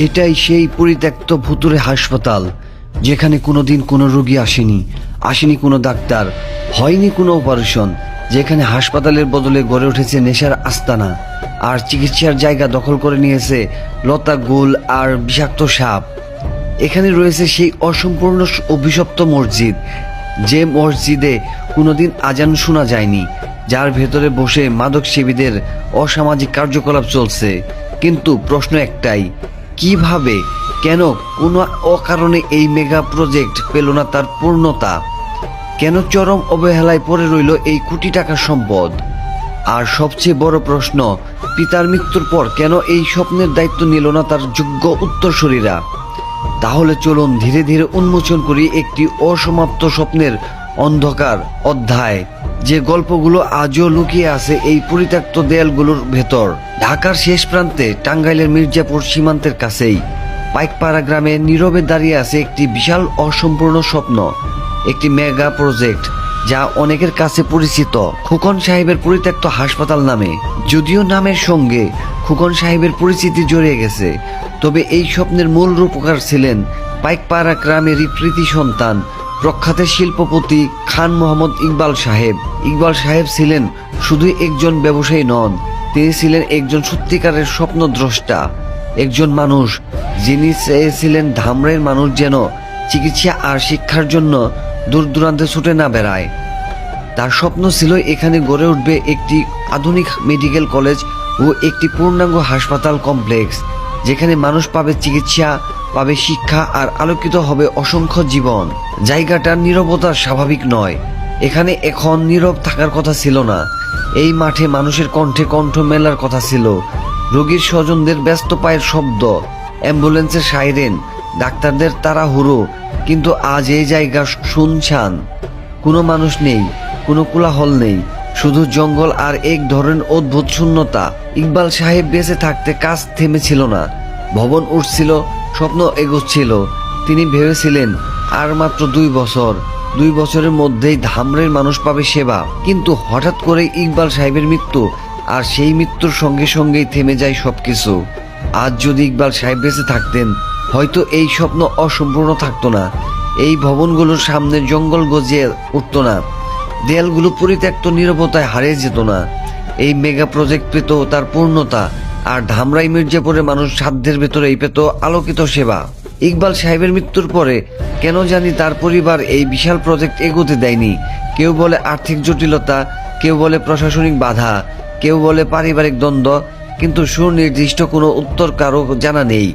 এটাই সেই পরিত্যক্ত ভুতুড়ে হাসপাতাল যেখানে কোনোদিন কোনো রোগী আসেনি কোনো ডাক্তার, হয়নি কোনো অপারেশন, যেখানে হাসপাতালের বদলে গড়ে উঠেছে নেশার আস্তানা আর চিকিৎসার জায়গা দখল করে নিয়েছে লতা গোল আর বিষাক্ত সাপ। এখানে রয়েছে সেই অসম্পূর্ণ অভিশপ্ত মসজিদ, যে মসজিদে কোনোদিন আজান শোনা যায়নি, যার ভেতরে বসে মাদক সেবীদের অসামাজিক কার্যকলাপ চলছে। কিন্তু প্রশ্ন একটাই, কিভাবে, কেন, কোনো অকারণে এই মেগা প্রজেক্ট পেল না তার পূর্ণতা? কেন চরম অবহেলায় পড়ে রইল এই কোটি টাকার সম্পদ? আর সবচেয়ে বড় প্রশ্ন, পিতার মৃত্যুর পর কেন এই স্বপ্নের দায়িত্ব নিল না তার যোগ্য উত্তরসূরিরা? তাহলে চলুন ধীরে ধীরে উন্মোচন করি একটি অসমাপ্ত স্বপ্নের অন্ধকার অধ্যায়, যে গল্পগুলো আজও লুকিয়ে আছে এই পরিত্যক্ত দেয়ালগুলোর ভেতর। ঢাকার শেষ প্রান্তে টাঙ্গাইলের মির্জাপুর সীমান্তের কাছেই পাইকপাড়া গ্রামে নীরবে দাঁড়িয়ে আছে একটি বিশাল অসম্পূর্ণ স্বপ্ন, একটি মেগা প্রজেক্ট যা অনেকের কাছে পরিচিত খোকন সাহেবের পরিত্যক্ত হাসপাতাল নামে। যদিও নামের সঙ্গে খোকন সাহেবের পরিচিতি জড়িয়ে গেছে, তবে এই স্বপ্নের মূল রূপকার ছিলেন পাইকপাড়া গ্রামেরই কৃতি সন্তান প্রখ্যাত শিল্পপতি খান মোহাম্মদ ইকবাল সাহেব। ইকবাল সাহেব ছিলেন শুধু একজন ব্যবসায়ী নন, তিনি ছিলেন একজন সত্যিকারের স্বপ্নদ্রষ্টা, একজন মানুষ যিনি চেয়েছিলেন ধামরাইয়ের মানুষ যেন চিকিৎসা আর শিক্ষার জন্য দূর দূরান্তে ছুটে না বেড়ায়। তার স্বপ্ন ছিল এখানে গড়ে উঠবে একটি আধুনিক মেডিকেল কলেজ ও একটি পূর্ণাঙ্গ হাসপাতাল কমপ্লেক্স, যেখানে মানুষ পাবে চিকিৎসা, পাবে শিক্ষা আর আলোকিত হবে অসংখ্য জীবন। জায়গাটার নীরবতা স্বাভাবিক নয়, এখানে এখন নীরব থাকার কথা ছিল না। এই মাঠে মানুষের কণ্ঠে কণ্ঠ মেলার কথা ছিল, রোগীর স্বজনদের ব্যস্ত পায়ের শব্দ, অ্যাম্বুলেন্সের সাইরেন, ডাক্তারদের তাড়াহুড়ো। কিন্তু আজ এই জায়গা শুনশান, কোনো মানুষ নেই, কোনো কোলাহল নেই, শুধু জঙ্গল আর এক ধরনের অদ্ভুত শূন্যতা। ইকবাল সাহেব বেঁচে থাকতে কাজ থেমেছিল না, ভবন উঠছিল, স্বপ্ন এগোচ্ছিল। তিনি ভেবেছিলেন আর মাত্র 2 বছরের মধ্যেই ধামরাইয়ের মানুষ পাবে সেবা। কিন্তু হঠাৎ করে ইকবাল সাহেবের মৃত্যু, আর সেই মৃত্যুর সঙ্গে সঙ্গেই থেমে যায় সবকিছু। আজ যদি ইকবাল সাহেব বেঁচে থাকতেন, হয়তো এই স্বপ্ন অসম্পূর্ণ থাকতো না, এই ভবনগুলোর সামনে জঙ্গল গজিয়ে উঠত না, দেয়ালগুলো পরিত্যক্ত নীরবতায় হারিয়ে যেত না। এই মেগা প্রজেক্ট পেত তার পূর্ণতা, আর ধামরাই মির্জাপুরের মানুষ সাধ্যের ভেতরেই পেত আলোকিত সেবা। ইকবাল সাহেবের মৃত্যুর পরে কেন জানি তার পরিবার এই বিশাল প্রজেক্ট এগোতে দেয়নি। কেউ বলে আর্থিক জটিলতা, কেউ বলে প্রশাসনিক বাধা, কেউ বলে পারিবারিক দ্বন্দ্ব, কিন্তু সুনির্দিষ্ট কোনো উত্তর কারো জানা নেই।